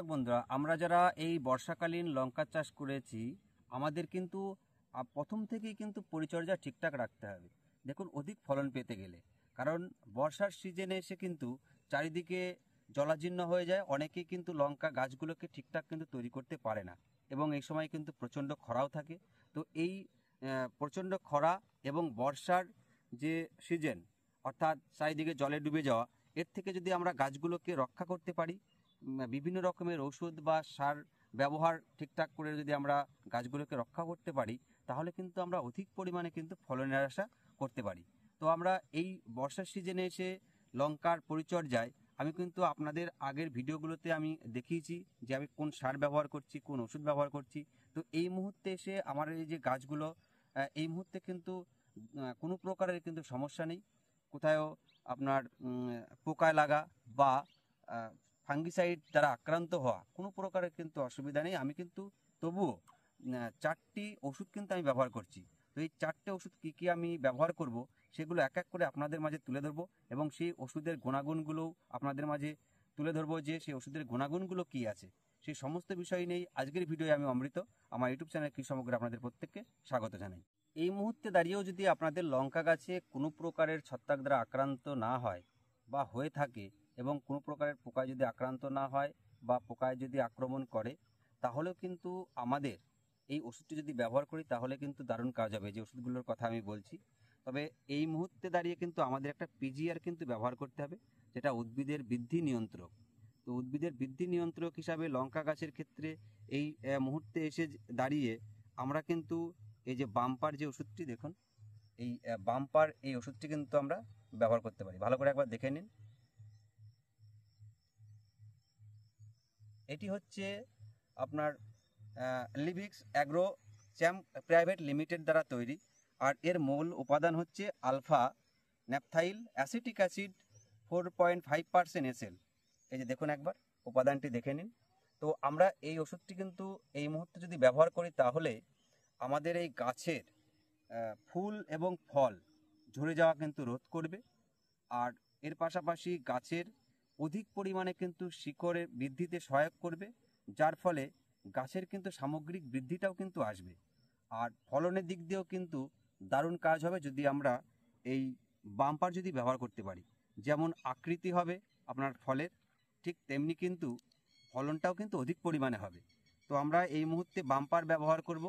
কৃষক বন্ধুরা, আমরা যারা এই বর্ষাকালীন লঙ্কা চাষ করেছি, আমাদের কিন্তু প্রথম থেকেই কিন্তু পরিচর্যা ঠিকঠাক রাখতে হবে। দেখুন, অধিক ফলন পেতে গেলে, কারণ বর্ষার সিজনে এসে কিন্তু চারিদিকে জলাজীর্ণ হয়ে যায়, অনেকেই কিন্তু লঙ্কা গাছগুলোকে ঠিকঠাক কিন্তু তৈরি করতে পারে না, এবং এই সময় কিন্তু প্রচণ্ড খরাও থাকে। তো এই প্রচণ্ড খরা এবং বর্ষার যে সিজন, অর্থাৎ চারিদিকে জলে ডুবে যাওয়া, এর থেকে যদি আমরা গাছগুলোকে রক্ষা করতে পারি, বিভিন্ন রকমের ওষুধ বা সার ব্যবহার ঠিকঠাক করে যদি আমরা গাছগুলোকে রক্ষা করতে পারি, তাহলে কিন্তু আমরা অধিক পরিমাণে কিন্তু ফলনের আশা করতে পারি। তো আমরা এই বর্ষার সিজনে এসে লঙ্কার পরিচর্যায় আমি কিন্তু আপনাদের আগের ভিডিওগুলোতে আমি দেখিয়েছি যে আমি কোন সার ব্যবহার করছি, কোন ওষুধ ব্যবহার করছি। তো এই মুহূর্তে এসে আমার এই যে গাছগুলো, এই মুহূর্তে কিন্তু কোনো প্রকারের কিন্তু সমস্যা নেই। কোথাও আপনার পোকায় লাগা বা ফাঙ্গিসাইড দ্বারা আক্রান্ত হওয়া কোনো প্রকারের কিন্তু অসুবিধা নেই। আমি কিন্তু তবুও 4টি ওষুধ কিন্তু আমি ব্যবহার করছি। তো এই 4টে ওষুধ কী কী আমি ব্যবহার করব, সেগুলো এক এক করে আপনাদের মাঝে তুলে ধরবো, এবং সেই ওষুধের গুণাগুণগুলোও আপনাদের মাঝে তুলে ধরবো যে সেই ওষুধের গুণাগুণগুলো কী আছে। সেই সমস্ত বিষয় নিয়েই আজকের ভিডিওয়ে আমি অমৃত, আমার ইউটিউব চ্যানেল কৃষি সমগ্রে আপনাদের প্রত্যেককে স্বাগত জানাই। এই মুহূর্তে দাঁড়িয়েও যদি আপনাদের লঙ্কা গাছে কোনো প্রকারের ছত্রাক দ্বারা আক্রান্ত না হয় বা হয়ে থাকে, এবং কোনো প্রকারের পোকায় যদি আক্রান্ত না হয় বা পোকায় যদি আক্রমণ করে, তাহলেও কিন্তু আমাদের এই ওষুধটি যদি ব্যবহার করি তাহলে কিন্তু দারুণ কাজ হবে, যে ওষুধগুলোর কথা আমি বলছি। তবে এই মুহূর্তে দাঁড়িয়ে কিন্তু আমাদের একটা পিজিআর কিন্তু ব্যবহার করতে হবে, যেটা উদ্ভিদের বৃদ্ধি নিয়ন্ত্রক। তো উদ্ভিদের বৃদ্ধি নিয়ন্ত্রক হিসাবে লঙ্কা গাছের ক্ষেত্রে এই মুহূর্তে এসে দাঁড়িয়ে আমরা কিন্তু এই যে বাম্পার যে ওষুধটি দেখুন, এই বাম্পার এই ওষুধটি কিন্তু আমরা ব্যবহার করতে পারি। ভালো করে একবার দেখে নিন। এটি হচ্ছে আপনার Livix agro champ private limited দ্বারা তৈরি, আর এর মূল উপাদান হচ্ছে alpha naphthyl acetic acid 4.5% SL. এই যে দেখুন, একবার উপাদানটি দেখে নিন। তো আমরা এই ওষুধটি কিন্তু এই মুহূর্তে যদি ব্যবহার করি, তাহলে আমাদের এই গাছের ফুল এবং ফল ঝরে যাওয়া কিন্তু রোধ করবে, আর এর পাশাপাশি গাছের অধিক পরিমাণে কিন্তু শিকড়ের বৃদ্ধিতে সহায়ক করবে, যার ফলে গাছের কিন্তু সামগ্রিক বৃদ্ধিটাও কিন্তু আসবে, আর ফলনের দিক দিয়েও কিন্তু দারুণ কাজ হবে যদি আমরা এই বাম্পার যদি ব্যবহার করতে পারি। যেমন আকৃতি হবে আপনার ফলের, ঠিক তেমনি কিন্তু ফলনটাও কিন্তু অধিক পরিমাণে হবে। তো আমরা এই মুহূর্তে বাম্পার ব্যবহার করব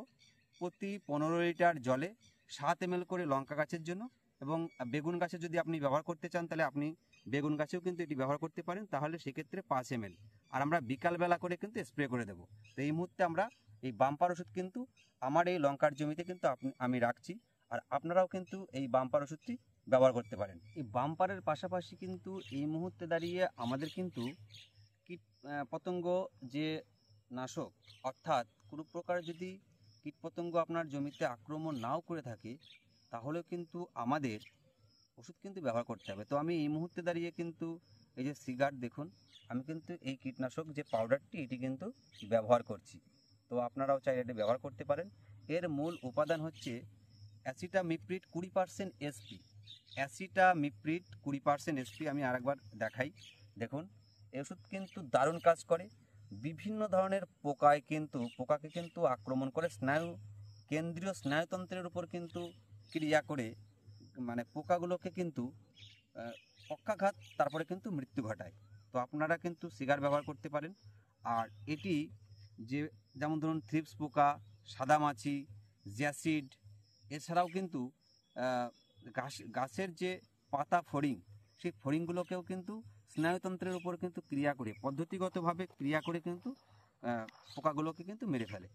প্রতি 15 লিটার জলে 7 ml করে লঙ্কা গাছের জন্য, এবং বেগুন গাছে যদি আপনি ব্যবহার করতে চান তাহলে আপনি বেগুন গাছেও কিন্তু এটি ব্যবহার করতে পারেন, তাহলে সেক্ষেত্রে 5 ml। আর আমরা বিকালবেলা করে কিন্তু স্প্রে করে দেবো। তো এই মুহূর্তে আমরা এই বাম্পার ওষুধ কিন্তু আমার এই লঙ্কার জমিতে কিন্তু আমি রাখছি, আর আপনারাও কিন্তু এই বাম্পার ওষুধটি ব্যবহার করতে পারেন। এই বাম্পারের পাশাপাশি কিন্তু এই মুহূর্তে দাঁড়িয়ে আমাদের কিন্তু কীট পতঙ্গ যে নাশক, অর্থাৎ কোনো প্রকার যদি কীটপতঙ্গ আপনার জমিতে আক্রমণ নাও করে থাকে, তাহলেও কিন্তু আমাদের ওষুধ কিন্তু ব্যবহার করতে হবে। তো আমি এই মুহূর্তে দাঁড়িয়ে কিন্তু এই যে সিগার দেখুন, আমি কিন্তু এই কীটনাশক যে পাউডারটি এটি কিন্তু ব্যবহার করছি। তো আপনারাও চাইলে এটি ব্যবহার করতে পারেন। এর মূল উপাদান হচ্ছে অ্যাসিটামিপ্রিড 20% এসপি। অ্যাসিটামিপ্রিড 20% এসপি আমি আরেকবার দেখাই। দেখুন, এই ওষুধ কিন্তু দারুণ কাজ করে। বিভিন্ন ধরনের পোকাকে কিন্তু আক্রমণ করে, কেন্দ্রীয় স্নায়ুতন্ত্রের উপর কিন্তু ক্রিয়া করে, মানে পোকাগুলোকে কিন্তু পক্ষাঘাত তারপরে কিন্তু মৃত্যু ঘটায়। তো আপনারা কিন্তু সিগার ব্যবহার করতে পারেন। আর এটি যেমন ধরুন থ্রিপস পোকা, সাদামাছি, জ্যাসিড, এছাড়াও কিন্তু গাছের যে পাতা ফড়িং, সেই ফড়িংগুলোকেও কিন্তু স্নায়ুতন্ত্রের উপর কিন্তু ক্রিয়া করে, পদ্ধতিগতভাবে ক্রিয়া করে কিন্তু পোকাগুলোকে কিন্তু মেরে ফেলে।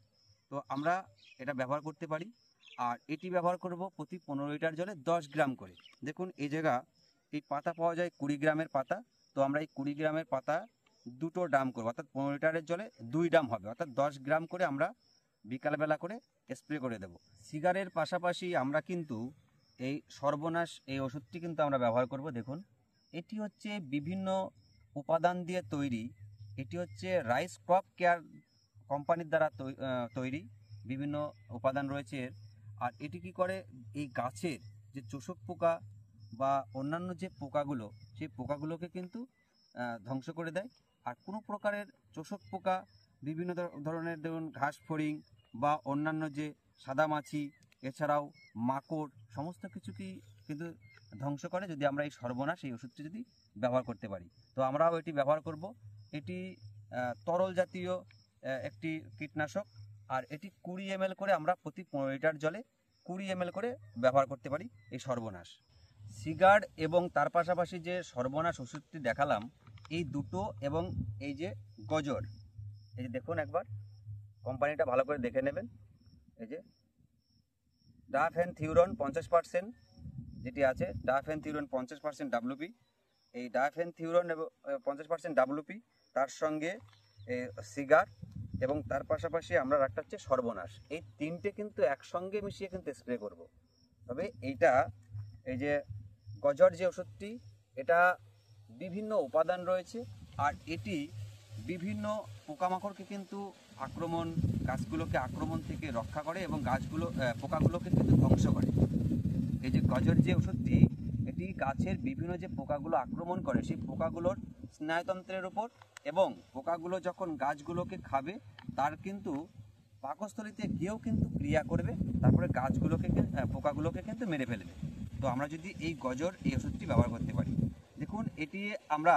তো আমরা এটা ব্যবহার করতে পারি। আর এটি ব্যবহার করব প্রতি 15 লিটার জলে 10 গ্রাম করে। দেখুন, এই এই পাতা পাওয়া যায় 20 গ্রামের পাতা। তো আমরা এই 20 গ্রামের পাতা 2টো ড্রাম করবো, অর্থাৎ 15 লিটারের জলে 2 ড্রাম হবে, অর্থাৎ 10 গ্রাম করে আমরা বিকালবেলা করে স্প্রে করে দেব। সিগারের পাশাপাশি আমরা কিন্তু এই সর্বনাশ এই ওষুধটি কিন্তু আমরা ব্যবহার করব। দেখুন, এটি হচ্ছে বিভিন্ন উপাদান দিয়ে তৈরি। এটি হচ্ছে রাইস ক্রপ কেয়ার কোম্পানির দ্বারা তৈরি, বিভিন্ন উপাদান রয়েছে এর। আর এটি কী করে, এই গাছের যে চোষক পোকা বা অন্যান্য যে পোকাগুলো, সেই পোকাগুলোকে কিন্তু ধ্বংস করে দেয়। আর কোনো প্রকারের চোষক পোকা, বিভিন্ন ধরনের ধরুন ঘাস ফড়িং বা অন্যান্য যে সাদামাছি, এছাড়াও মাকড়, সমস্ত কিছুকেই কিন্তু ধ্বংস করে যদি আমরা এই সর্বনাশ এই ওষুধটি যদি ব্যবহার করতে পারি। তো আমরাও এটি ব্যবহার করব। এটি তরল জাতীয় একটি কীটনাশক, আর এটি 20 ml করে আমরা প্রতি 15 লিটার জলে 20 ml করে ব্যবহার করতে পারি এই সর্বনাশ। সিগার্ড এবং তার পাশাপাশি যে সর্বনাশ ওষুধটি দেখালাম, এই দুটো এবং এই যে গজর, এই যে দেখুন একবার কোম্পানিটা ভালো করে দেখে নেবেন। এই যে ডায়াফেনথিউরন 50% যেটি আছে, ডায়াফেনথিউরন 50% WP, এই ডায়াফেনথিউরন এবং 50% WP, তার সঙ্গে সিগার এবং তার পাশাপাশি আমরা রাখতে হচ্ছে সর্বনাশ। এই তিনটে কিন্তু একসঙ্গে মিশিয়ে কিন্তু স্প্রে করব। তবে এইটা এই যে গজর যে ওষুধটি, এটা বিভিন্ন উপাদান রয়েছে, আর এটি বিভিন্ন পোকামাকড়কে কিন্তু আক্রমণ, গাছগুলোকে আক্রমণ থেকে রক্ষা করে এবং পোকাগুলোকে কিন্তু ধ্বংস করে। এই যে গজর যে ওষুধটি, এটি গাছের বিভিন্ন যে পোকাগুলো আক্রমণ করে সেই পোকাগুলোর স্নায়ুতন্ত্রের উপর, এবং পোকাগুলো যখন গাছগুলোকে খাবে তার কিন্তু পাকস্থলীতে গিয়েও কিন্তু ক্রিয়া করবে, তারপরে পোকাগুলোকে কিন্তু মেরে ফেলবে। তো আমরা যদি এই গজর এই ওষুধটি ব্যবহার করতে পারি, দেখুন এটি আমরা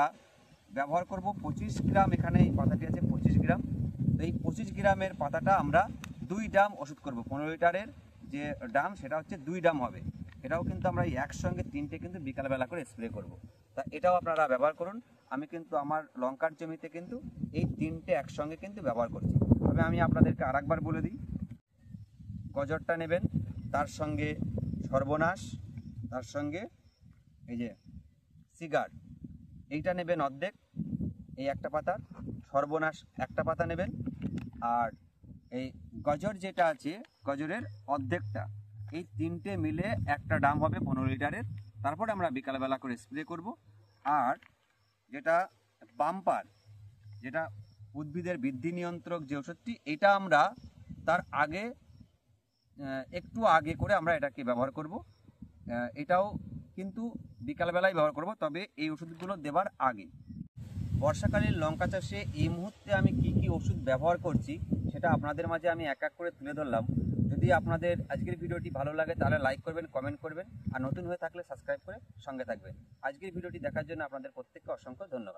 ব্যবহার করব 25 গ্রাম, এখানে এই পাতাটি আছে 25 গ্রাম। তো এই 25 গ্রামের পাতাটা আমরা 2 ড্রাম ওষুধ করব। 15 লিটারের যে ড্রাম সেটা হচ্ছে 2 ড্রাম হবে। এটাও কিন্তু আমরা একসঙ্গে 3টে কিন্তু বিকালবেলা করে স্প্রে করব। তা এটাও আপনারা ব্যবহার করুন। আমি কিন্তু আমার লঙ্কার জমিতে কিন্তু এই 3টে একসঙ্গে কিন্তু ব্যবহার করছি। তবে আমি আপনাদেরকে আরেকবার বলে দিই, গজরটা নেবেন, তার সঙ্গে সর্বনাশ, তার সঙ্গে এই যে সিগার, এইটা নেবেন অর্ধেক, এই একটা পাতার, সর্বনাশ একটা পাতা নেবেন, আর এই গজর যেটা আছে গজরের অর্ধেকটা, এই 3টে মিলে একটা ড্রাম হবে 15 লিটারের। তারপরে আমরা বিকালবেলা করে স্প্রে করব। আর যেটা বাম্পার, যেটা উদ্ভিদের বৃদ্ধি নিয়ন্ত্রক যে ওষুধটি, এটা আমরা তার আগে একটু আগে করে আমরা এটাকে ব্যবহার করব। এটাও কিন্তু বিকালবেলায় ব্যবহার করব, তবে এই ওষুধগুলো দেবার আগে। বর্ষাকালীন লঙ্কা চাষে এই মুহূর্তে আমি কি কি ওষুধ ব্যবহার করছি সেটা আপনাদের মাঝে আমি এক এক করে তুলে ধরলাম। যদি আপনাদের আজকের ভিডিওটি ভালো লাগে তাহলে লাইক করবেন, কমেন্ট করবেন, আর নতুন হয়ে থাকলে সাবস্ক্রাইব করে সঙ্গে থাকবেন। আজকের ভিডিওটি দেখার জন্য আপনাদের প্রত্যেককে অসংখ্য ধন্যবাদ।